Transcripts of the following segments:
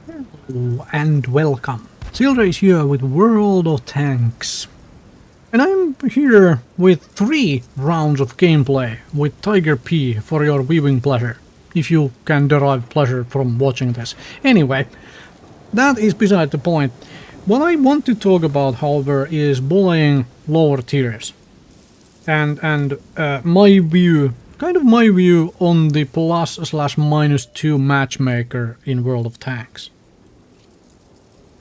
Hello and welcome. Silrace here with World of Tanks. And I'm here with 3 rounds of gameplay with Tiger P for your viewing pleasure. If you can derive pleasure from watching this. Anyway, that is beside the point. What I want to talk about, however, is bullying lower tiers. And my view, my view on the +/-2 matchmaker in World of Tanks.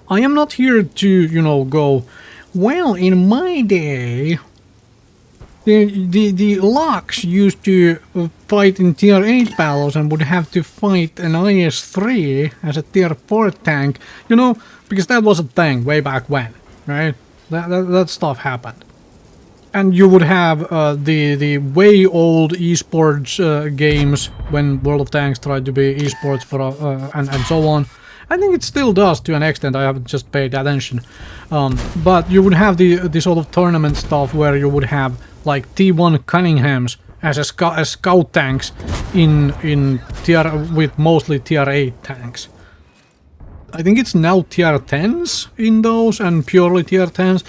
I am not here to, go, well, in my day, the Lux used to fight in tier 8 battles and would have to fight an IS-3 as a tier 4 tank, because that was a thing way back when, right? That stuff happened. And you would have the way old esports games when World of Tanks tried to be esports for and so on. I think it still does to an extent. I haven't just paid attention, but you would have the sort of tournament stuff where you would have like T1 Cunninghams as scout tanks in tier with mostly tier 8 tanks. I think it's now tier 10s in those and purely tier 10s.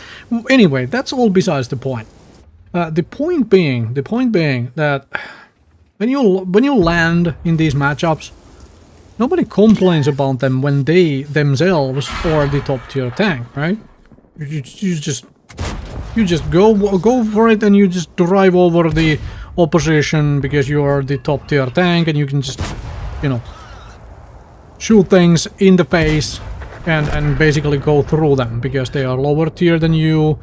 Anyway, that's all besides the point. The point being that when you land in these matchups, nobody complains about them when they themselves are the top tier tank, right? You just go for it and you just drive over the opposition because you are the top tier tank and you can just, shoot things in the face and basically go through them because they are lower tier than you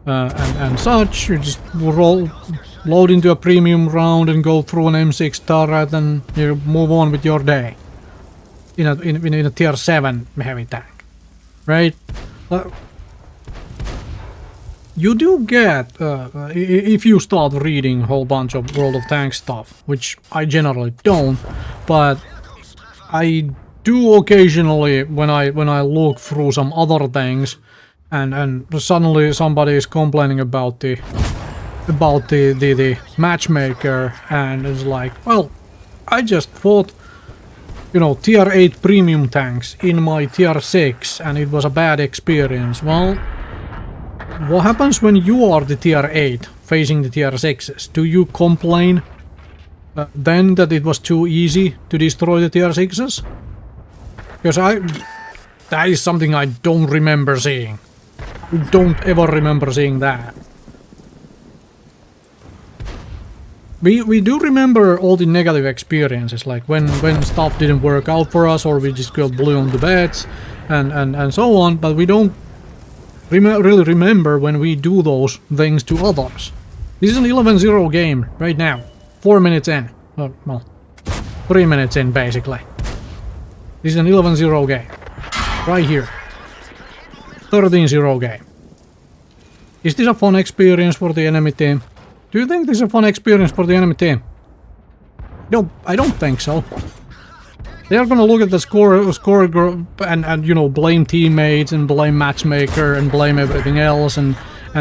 and such. You just load into a premium round and go through an M6 turret and you move on with your day. In a tier 7 heavy tank, right? You do get, if you start reading a whole bunch of World of Tanks stuff, which I generally don't, but I do occasionally when I look through some other things, and suddenly somebody is complaining about the matchmaker, and it's like, well, I just fought tier 8 premium tanks in my tier 6 and it was a bad experience. Well, what happens when you are the tier 8 facing the tier 6s? Do you complain then that it was too easy to destroy the tier 6s? Because that is something I don't remember seeing. I don't ever remember seeing that. We do remember all the negative experiences, like when stuff didn't work out for us or we just got blue on the bets and so on, but we don't really remember when we do those things to others. This is an 11-0 game right now, 4 minutes in. Well, 3 minutes in basically. This is an 11-0 game. Right here. 13-0 game. Is this a fun experience for the enemy team? Do you think this is a fun experience for the enemy team? No, I don't think so. They are gonna look at the score and blame teammates and blame matchmaker and blame everything else and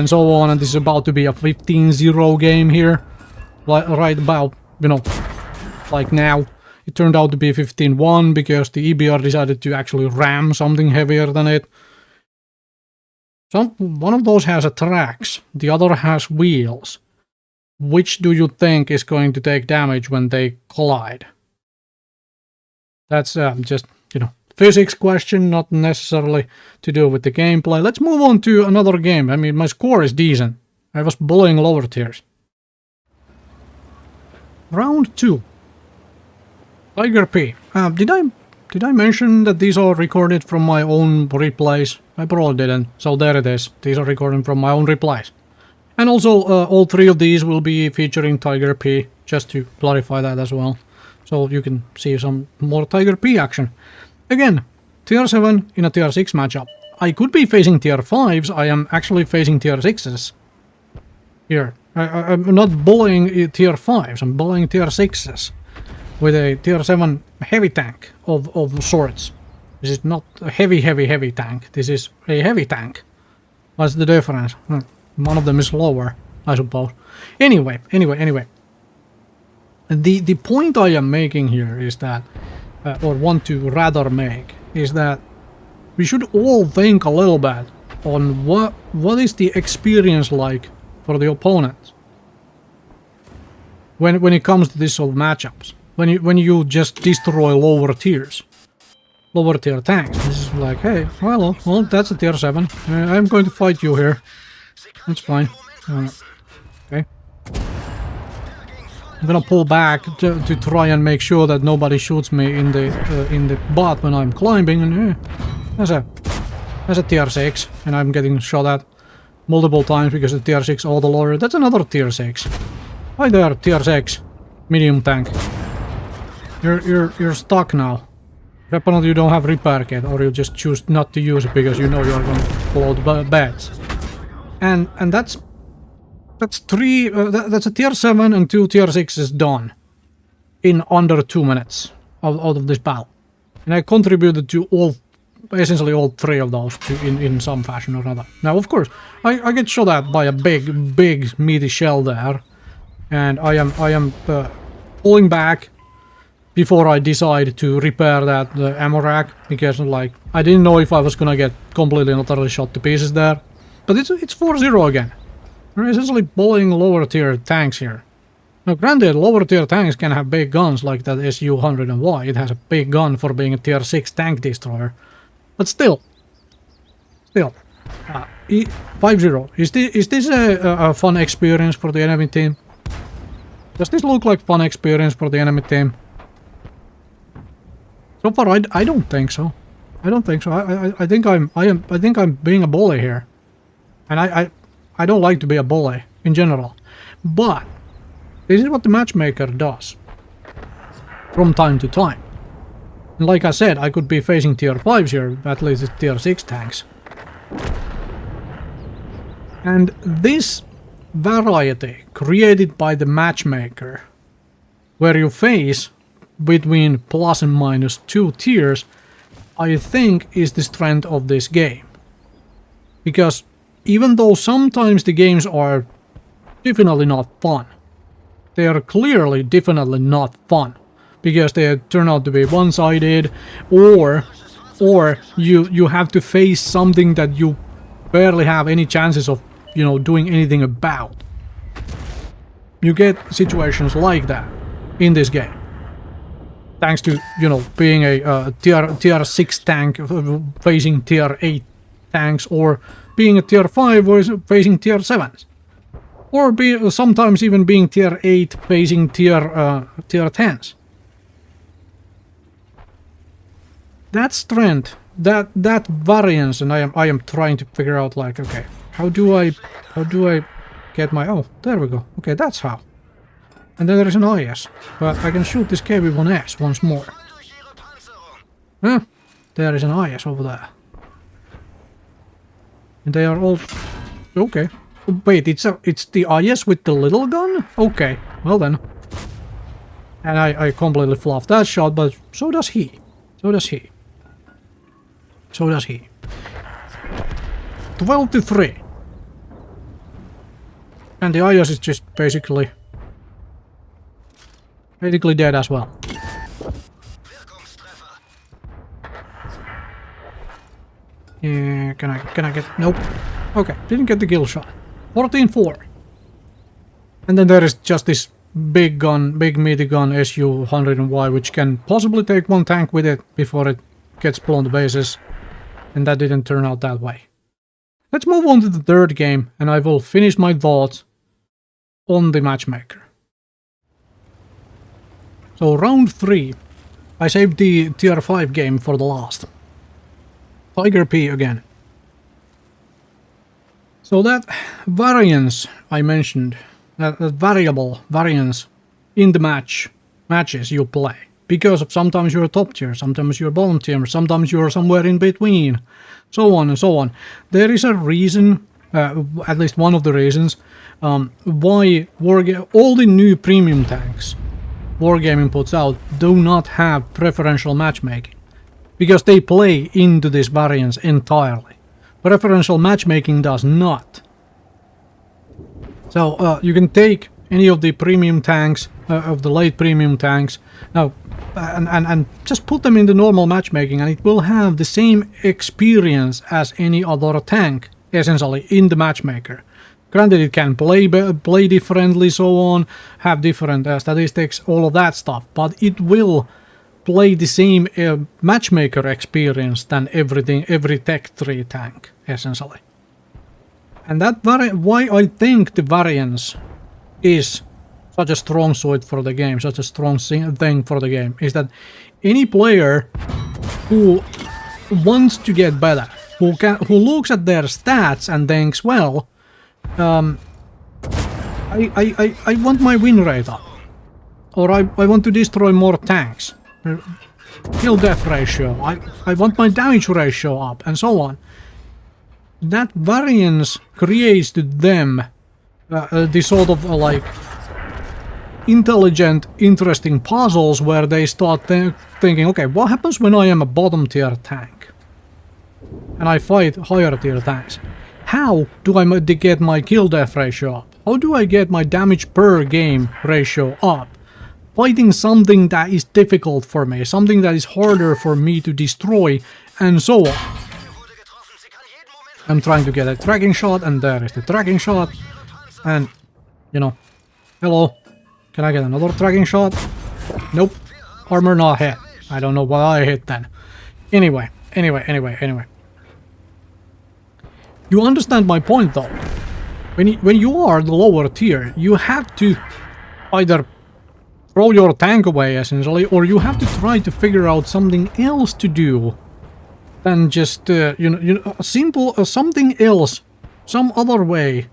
so on, and this is about to be a 15-0 game here. Right about, like now. It turned out to be 15-1 because the EBR decided to actually ram something heavier than it. One of those has a tracks, the other has wheels. Which do you think is going to take damage when they collide? That's just, physics question, not necessarily to do with the gameplay. Let's move on to another game. I mean, my score is decent. I was bullying lower tiers. Round 2. Tiger P. Did I mention that these are recorded from my own replays? I probably didn't, so there it is. These are recorded from my own replays. And also, all 3 of these will be featuring Tiger P, just to clarify that as well. So you can see some more Tiger P action. Again, tier 7 in a tier 6 matchup. I could be facing tier 5s, I am actually facing tier 6s. Here. I'm not bullying tier 5s, I'm bullying tier 6s. With a tier 7 heavy tank of sorts. This is not a heavy tank, this is a heavy tank. What's the difference? One of them is lower, I suppose. Anyway. The point I am making here is that, or want to rather make, is that we should all think a little bit on what is the experience like for the opponents when it comes to this sort of matchups. When you just destroy lower tier tanks. This is like, hey, well, that's a tier 7. I'm going to fight you here. That's fine. Okay. I'm gonna pull back to try and make sure that nobody shoots me in the butt when I'm climbing. And that's a tier 6, and I'm getting shot at multiple times because the tier 6 auto loader. That's another tier 6. Hi there, tier 6 medium tank. You're stuck now. Apparently you don't have repair kit, or you just choose not to use it because you know you're going to blow the beds. And that's three. That's a tier 7 and 2 tier 6s done in under 2 minutes out of this battle, and I contributed to essentially all 3 of those in some fashion or another. Now, of course, I get shot at by a big meaty shell there, and I am pulling back before I decide to repair that ammo rack, because like I didn't know if I was gonna get completely and utterly shot to pieces there. But it's 4-0 again. We're essentially bullying lower tier tanks here. Now granted, lower tier tanks can have big guns like that SU-100Y. It has a big gun for being a tier 6 tank destroyer. But still. 5-0. Is this a fun experience for the enemy team? Does this look like fun experience for the enemy team? So far, I don't think so. I don't think so. I think I'm being a bully here, and I don't like to be a bully in general. But this is what the matchmaker does from time to time. And like I said, I could be facing tier 5s here, at least it's tier 6 tanks. And this variety created by the matchmaker, where you face between plus and minus 2 tiers, I think is the strength of this game. Because even though sometimes the games are definitely not fun, they are clearly definitely not fun, because they turn out to be one-sided, or you have to face something that you barely have any chances of, you know, doing anything about. You get situations like that in this game, thanks to, you know, being a tier 6 tank facing tier 8 tanks, or being a tier 5 facing tier 7s, or sometimes even being tier 8 facing tier 10s. That strength, that variance, and I am trying to figure out, like, okay, how do I get my, oh, there we go, okay, that's how. And then there is an IS, but I can shoot this KB-1S once more. Huh? There is an IS over there. And they are all, okay. Wait, it's the IS with the little gun? Okay, well then. And I completely fluffed that shot, but so does he. So does he. 12-3. And the IS is just basically dead as well. Yeah, can I get, nope. Okay, didn't get the kill shot. 14-4. And then there is just this big meaty gun SU-100Y, which can possibly take one tank with it before it gets blown to bases. And that didn't turn out that way. Let's move on to the third game, and I will finish my thoughts on the matchmaker. So round 3, I saved the tier 5 game for the last. Tiger P again. So that variance I mentioned, that variable variance in the matches you play, because sometimes you're top tier, sometimes you're bottom tier, sometimes you're somewhere in between, so on and so on. There is a reason, at least one of the reasons, why all the new premium tanks Wargaming puts out do not have preferential matchmaking, because they play into this variance entirely. Preferential matchmaking does not. So you can take any of the premium tanks, of the late premium tanks. Now, and just put them in the normal matchmaking, and it will have the same experience as any other tank, essentially, in the matchmaker. Granted, it can play differently, so on, have different statistics, all of that stuff, but it will play the same matchmaker experience than every Tech 3 tank, essentially. And that why I think the variance is such a strong suit for the game, such a strong thing for the game, is that any player who wants to get better, who looks at their stats and thinks, well, I want my win rate up, or I want to destroy more tanks, kill death ratio, I want my damage ratio up, and so on. That variance creates to them this sort of like intelligent, interesting puzzles where they start thinking, okay, what happens when I am a bottom tier tank and I fight higher tier tanks? How do I get my kill death ratio up? How do I get my damage per game ratio up? Fighting something that is difficult for me, something that is harder for me to destroy, and so on. I'm trying to get a tracking shot, and there is the tracking shot, and, you know, hello, can I get another tracking shot? Nope, armor not hit. I don't know what I hit then. Anyway. You understand my point though. When you are the lower tier, you have to either throw your tank away essentially, or you have to try to figure out something else to do than just something else, some other way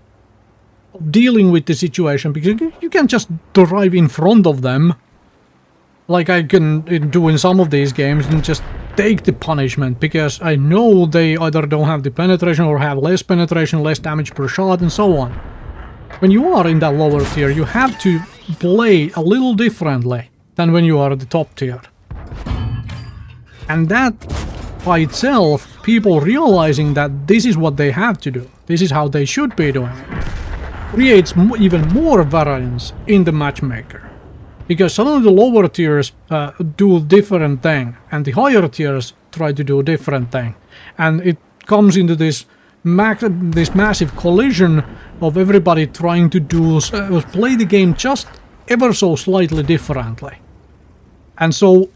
of dealing with the situation, because you can't just drive in front of them like I can do in some of these games and just take the punishment, because I know they either don't have the penetration or have less penetration, less damage per shot, and so on. When you are in that lower tier, you have to play a little differently than when you are at the top tier. And that by itself, people realizing that this is what they have to do, this is how they should be doing it, creates even more variance in the matchmaker. Because suddenly the lower tiers do different thing, and the higher tiers try to do different thing. And it comes into this massive collision of everybody trying to play the game just ever so slightly differently. And so,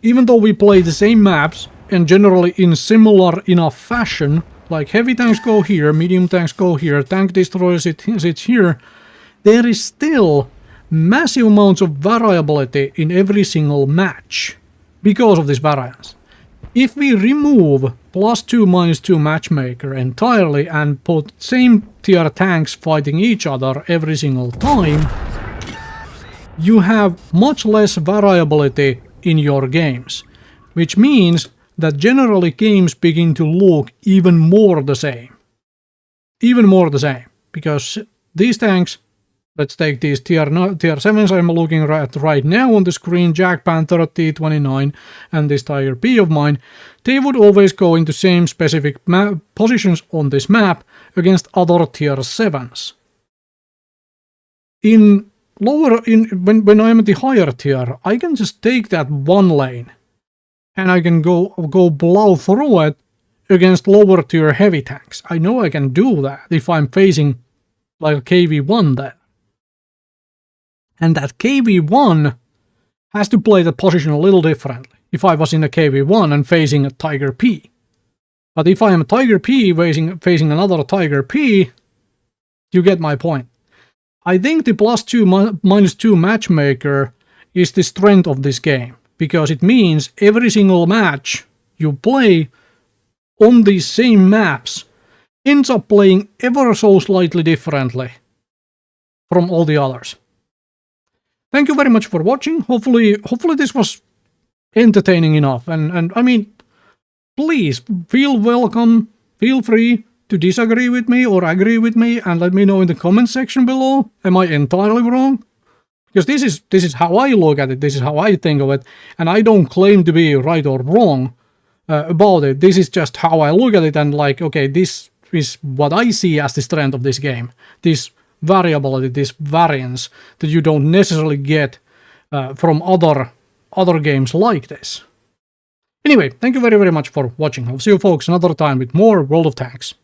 even though we play the same maps, and generally in similar enough fashion, like heavy tanks go here, medium tanks go here, tank destroyers sits here, there is still massive amounts of variability in every single match because of this variance. If we remove +2 -2 matchmaker entirely and put same tier tanks fighting each other every single time, you have much less variability in your games, which means that generally games begin to look even more the same. Even more the same, because these tanks, let's take these tier 7s I'm looking at right now on the screen, Jack Panther, T-29, and this Tiger P of mine, they would always go into same specific positions on this map against other tier 7s. When I'm at the higher tier, I can just take that one lane, and I can go blow through it against lower tier heavy tanks. I know I can do that if I'm facing like a KV-1 then. And that KV-1 has to play the position a little differently if I was in a KV-1 and facing a Tiger P. But if I am a Tiger P facing another Tiger P, you get my point. I think the +2 -2 matchmaker is the strength of this game, because it means every single match you play on these same maps ends up playing ever so slightly differently from all the others. Thank you very much for watching. Hopefully this was entertaining enough. And I mean, please feel welcome, feel free to disagree with me or agree with me, and let me know in the comment section below. Am I entirely wrong? Because this is how I look at it, this is how I think of it, and I don't claim to be right or wrong about it. This is just how I look at it, and like, okay, this is what I see as the strength of this game. This variability, this variance that you don't necessarily get from other other games like this. Anyway, thank you very much for watching. I'll see you folks another time with more World of Tanks.